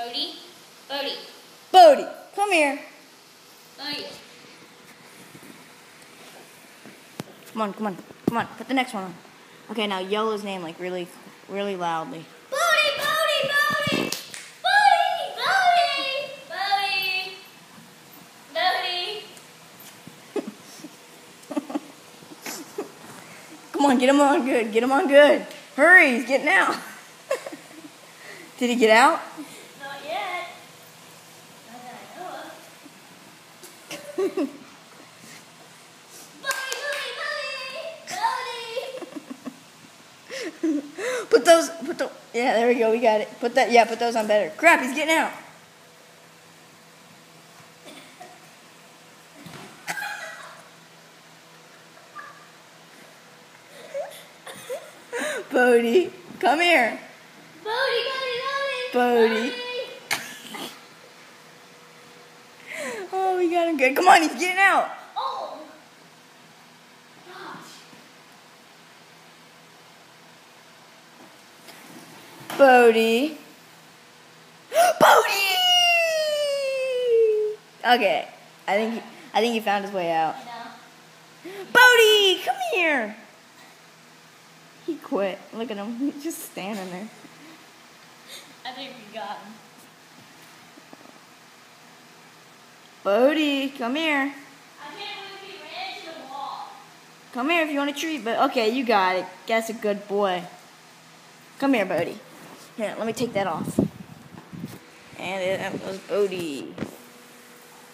Bodie. Bodie. Bodie, come here. Bodie. Come on, come on, come on. Put the next one on. Okay, now yell his name like really, really loudly. Bodie, Bodie, Bodie. Bodie, Bodie. Bodie. Bodie. Come on, get him on good. Get him on good. Hurry, he's getting out. Did he get out? Not yet. Not that I know of. Yeah, there we go, we got it. Put those on better. Crap, he's getting out. Bodie, come here. Bodie. Oh, we got him good. Come on, he's getting out. Oh. Gosh. Bodie. Bodie! Okay, I think he found his way out. I know. Bodie, come here. He quit. Look at him. He's just standing there. I think we got him. Bodie, come here. I can't believe he ran into the wall. Come here if you want a treat. But okay, you got it. That's a good boy. Come here, Bodie. Here, let me take that off. And that was Bodie.